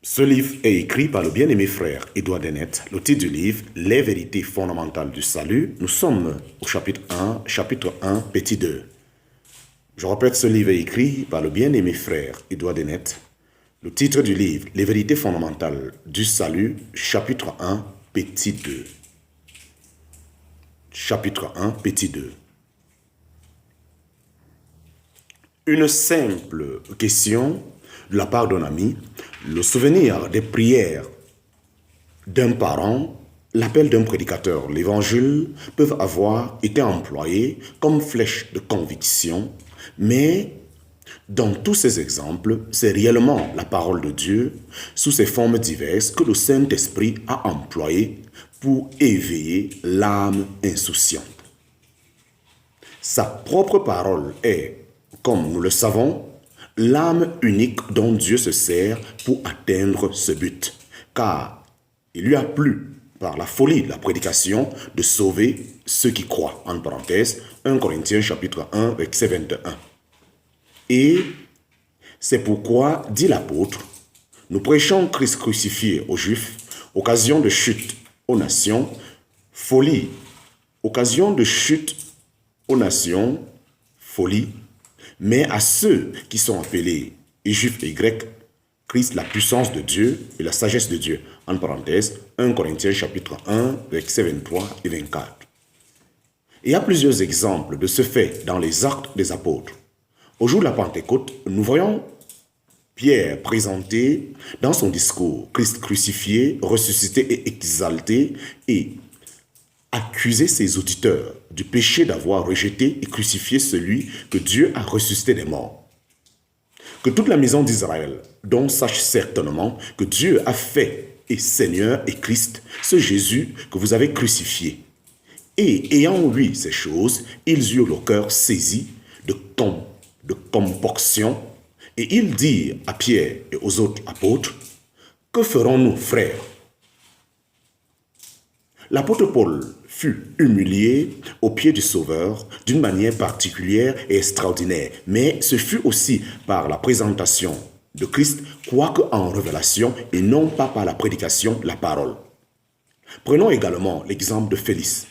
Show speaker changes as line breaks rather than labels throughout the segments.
Ce livre est écrit par le bien-aimé frère Edouard Denet. Le titre du livre, Les vérités fondamentales du salut. Nous sommes au chapitre 1, petit 2. Je répète, ce livre est écrit par le bien-aimé frère Edouard Denet. Le titre du livre, Les vérités fondamentales du salut, chapitre 1, petit 2. Chapitre 1, petit 2. Une simple question de la part d'un ami, le souvenir des prières d'un parent, l'appel d'un prédicateur, l'évangile peuvent avoir été employés comme flèche de conviction, mais dans tous ces exemples, c'est réellement la parole de Dieu sous ses formes diverses que le Saint-Esprit a employées pour éveiller l'âme insouciante. Sa propre parole est, comme nous le savons, l'âme unique dont Dieu se sert pour atteindre ce but. Car il lui a plu, par la folie de la prédication, de sauver ceux qui croient. En parenthèse, 1 Corinthiens chapitre 1, verset 21. Et c'est pourquoi, dit l'apôtre, nous prêchons Christ crucifié aux Juifs, occasion de chute aux nations, folie, occasion de chute aux nations, folie, mais à ceux qui sont appelés, et Juifs et Grecs, Christ, la puissance de Dieu et la sagesse de Dieu. En parenthèse, 1 Corinthiens chapitre 1, versets 23 et 24. Il y a plusieurs exemples de ce fait dans les actes des apôtres. Au jour de la Pentecôte, nous voyons Pierre présenter dans son discours Christ crucifié, ressuscité et exalté et accuser ses auditeurs du péché d'avoir rejeté et crucifié celui que Dieu a ressuscité des morts. Que toute la maison d'Israël, dont sache certainement que Dieu a fait et Seigneur et Christ, ce Jésus que vous avez crucifié. Et ayant vu ces choses, ils eurent le cœur saisi de compunction, et ils dirent à Pierre et aux autres apôtres, « Que ferons-nous, frères ?» L'apôtre Paul fut humilié aux pieds du Sauveur d'une manière particulière et extraordinaire, mais ce fut aussi par la présentation de Christ, quoique en révélation, et non pas par la prédication de la parole. Prenons également l'exemple de Félix.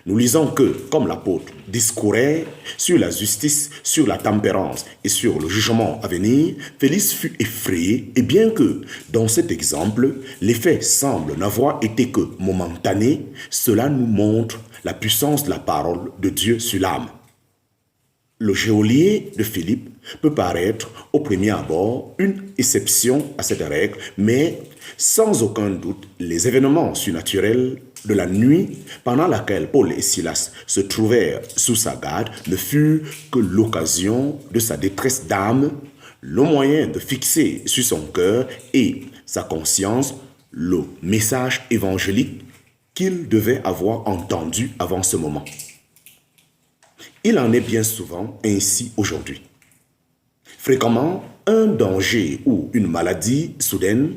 Nous lisons que, comme l'apôtre discourait sur la justice, sur la tempérance et sur le jugement à venir, Félix fut effrayé, et bien que, dans cet exemple, l'effet semble n'avoir été que momentané, cela nous montre la puissance de la parole de Dieu sur l'âme. Le geôlier de Philippe peut paraître au premier abord une exception à cette règle, mais sans aucun doute, les événements surnaturels de la nuit pendant laquelle Paul et Silas se trouvèrent sous sa garde ne furent que l'occasion de sa détresse d'âme, le moyen de fixer sur son cœur et sa conscience le message évangélique qu'il devait avoir entendu avant ce moment. Il en est bien souvent ainsi aujourd'hui. Fréquemment, un danger ou une maladie soudaine,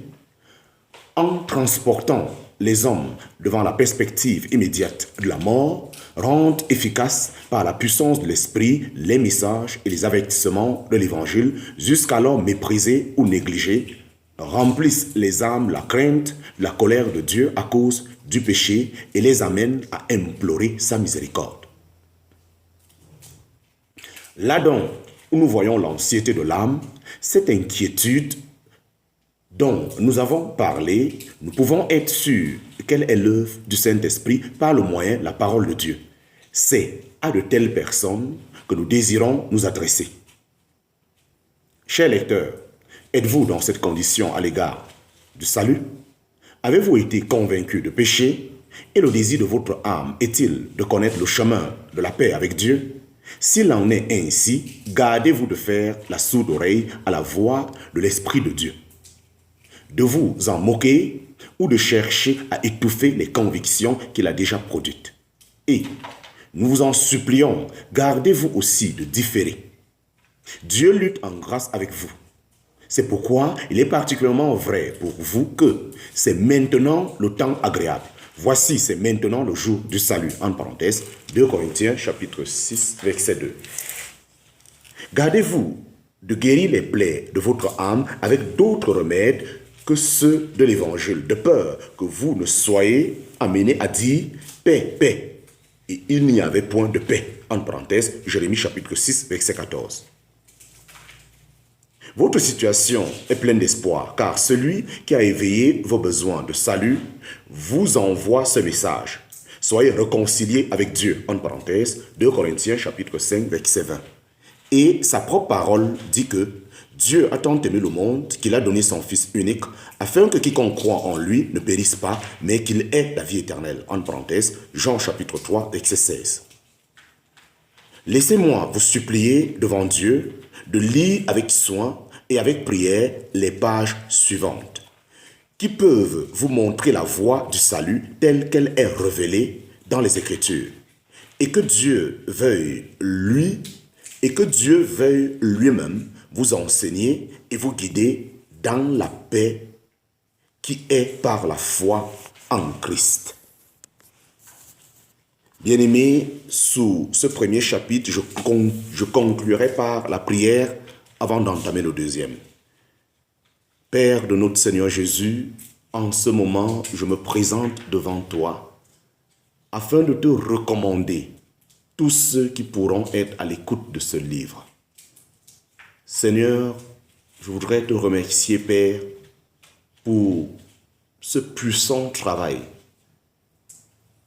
en transportant les hommes devant la perspective immédiate de la mort, rendent efficaces par la puissance de l'esprit les messages et les avertissements de l'évangile, jusqu'alors méprisés ou négligés, remplissent les âmes la crainte, la colère de Dieu à cause du péché et les amènent à implorer sa miséricorde. Là donc où nous voyons l'anxiété de l'âme, cette inquiétude dont nous avons parlé, nous pouvons être sûrs qu'elle est l'œuvre du Saint-Esprit par le moyen de la parole de Dieu. C'est à de telles personnes que nous désirons nous adresser. Chers lecteurs, êtes-vous dans cette condition à l'égard du salut? Avez-vous été convaincus de péché? Et le désir de votre âme est-il de connaître le chemin de la paix avec Dieu? S'il en est ainsi, gardez-vous de faire la sourde oreille à la voix de l'Esprit de Dieu, de vous en moquer ou de chercher à étouffer les convictions qu'il a déjà produites. Et nous vous en supplions, gardez-vous aussi de différer. Dieu lutte en grâce avec vous. C'est pourquoi il est particulièrement vrai pour vous que c'est maintenant le temps agréable. Voici, c'est maintenant le jour du salut. En parenthèse, 2 Corinthiens chapitre 6, verset 2. Gardez-vous de guérir les plaies de votre âme avec d'autres remèdes que ceux de l'évangile, de peur que vous ne soyez amenés à dire paix, paix. Et il n'y avait point de paix. En parenthèse, Jérémie chapitre 6, verset 14. Votre situation est pleine d'espoir, car celui qui a éveillé vos besoins de salut vous envoie ce message. Soyez réconciliés avec Dieu. En parenthèse, 2 Corinthiens chapitre 5, verset 20. Et sa propre parole dit que Dieu a tant aimé le monde qu'il a donné son Fils unique, afin que quiconque croit en lui ne périsse pas, mais qu'il ait la vie éternelle. En parenthèse, Jean chapitre 3, verset 16. Laissez-moi vous supplier devant Dieu de lire avec soin et avec prière les pages suivantes, qui peuvent vous montrer la voie du salut telle qu'elle est révélée dans les Écritures, et que Dieu veuille lui-même vous enseigner et vous guider dans la paix qui est par la foi en Christ. Bien-aimés, sous ce premier chapitre, je conclurai par la prière avant d'entamer le deuxième. Père de notre Seigneur Jésus, en ce moment, je me présente devant toi afin de te recommander tous ceux qui pourront être à l'écoute de ce livre. Seigneur, je voudrais te remercier, Père, pour ce puissant travail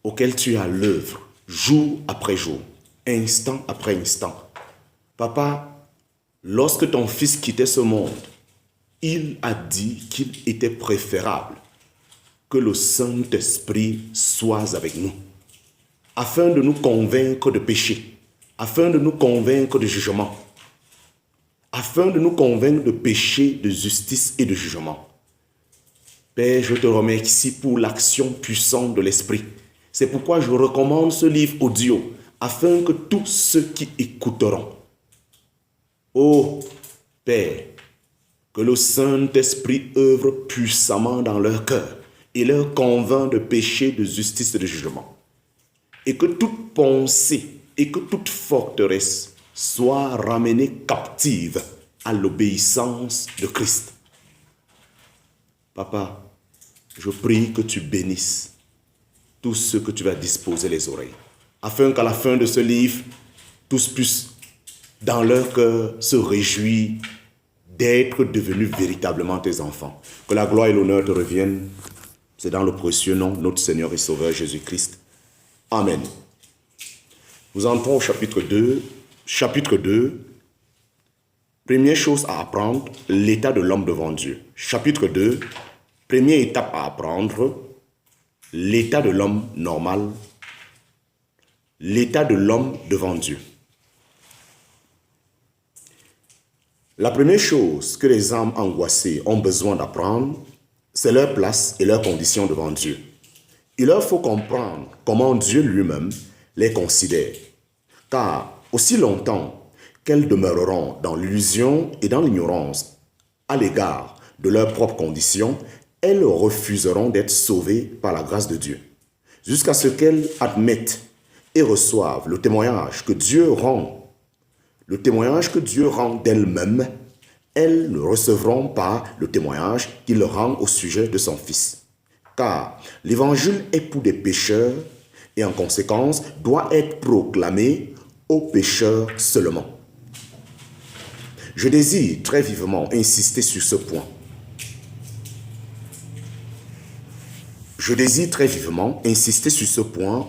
auquel tu as l'œuvre, jour après jour, instant après instant. Papa, lorsque ton Fils quittait ce monde, il a dit qu'il était préférable que le Saint-Esprit soit avec nous, afin de nous convaincre de péché, afin de nous convaincre de jugement, afin de nous convaincre de péché, de justice et de jugement. Père, je te remercie pour l'action puissante de l'Esprit. C'est pourquoi je recommande ce livre audio, afin que tous ceux qui écouteront, ô Père, que le Saint-Esprit œuvre puissamment dans leur cœur et leur convainc de péché, de justice et de jugement. Et que toute pensée et que toute forteresse soit ramenée captive à l'obéissance de Christ. Papa, je prie que tu bénisses tous ceux que tu vas disposer les oreilles, afin qu'à la fin de ce livre, tous puissent dans leur cœur se réjouir d'être devenus véritablement tes enfants. Que la gloire et l'honneur te reviennent. C'est dans le précieux nom de notre Seigneur et Sauveur Jésus-Christ. Amen. Nous entrons au chapitre 2. Chapitre 2. Première chose à apprendre, l'état de l'homme devant Dieu. Chapitre 2. Première étape à apprendre, l'état de l'homme normal. L'état de l'homme devant Dieu. La première chose que les âmes angoissées ont besoin d'apprendre, c'est leur place et leurs conditions devant Dieu. Il leur faut comprendre comment Dieu lui-même les considère. Car aussi longtemps qu'elles demeureront dans l'illusion et dans l'ignorance à l'égard de leurs propres conditions, elles refuseront d'être sauvées par la grâce de Dieu. Jusqu'à ce qu'elles admettent et reçoivent le témoignage que Dieu rend d'elles-mêmes, elles ne recevront pas le témoignage qu'il rend au sujet de son Fils. Car l'évangile est pour des pécheurs et en conséquence doit être proclamé aux pécheurs seulement. Je désire très vivement insister sur ce point.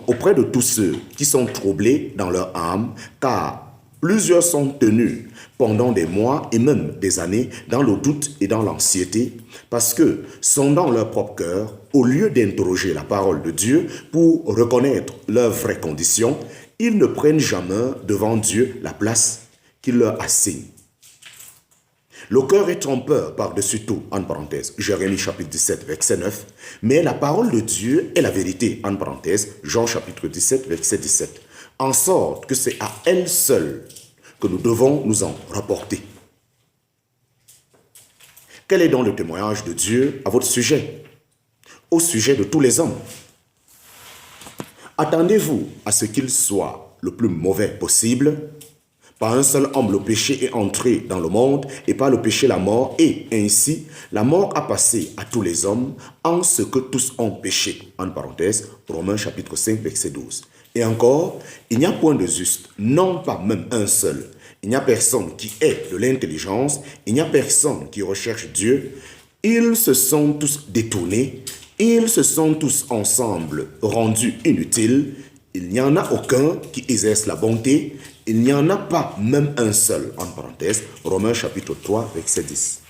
Auprès de tous ceux qui sont troublés dans leur âme, car plusieurs sont tenus pendant des mois et même des années dans le doute et dans l'anxiété, parce que, sondant leur propre cœur, au lieu d'interroger la parole de Dieu pour reconnaître leurs vraies conditions, ils ne prennent jamais devant Dieu la place qu'il leur assigne. Le cœur est trompeur par-dessus tout, en parenthèse, Jérémie chapitre 17, verset 9, mais la parole de Dieu est la vérité, en parenthèse, Jean chapitre 17, verset 17, en sorte que c'est à elle seule que nous devons nous en rapporter. Quel est donc le témoignage de Dieu à votre sujet, au sujet de tous les hommes? Attendez-vous à ce qu'il soit le plus mauvais possible, Par un seul homme, le péché est entré dans le monde, et par le péché, la mort. Et ainsi, la mort a passé à tous les hommes, en ce que tous ont péché. En parenthèse, Romains chapitre 5, verset 12. Et encore, il n'y a point de juste, non pas même un seul. Il n'y a personne qui ait de l'intelligence, il n'y a personne qui recherche Dieu. Ils se sont tous détournés, ils se sont tous ensemble rendus inutiles. Il n'y en a aucun qui exerce la bonté, il n'y en a pas même un seul. En parenthèse, Romains chapitre 3, verset 10.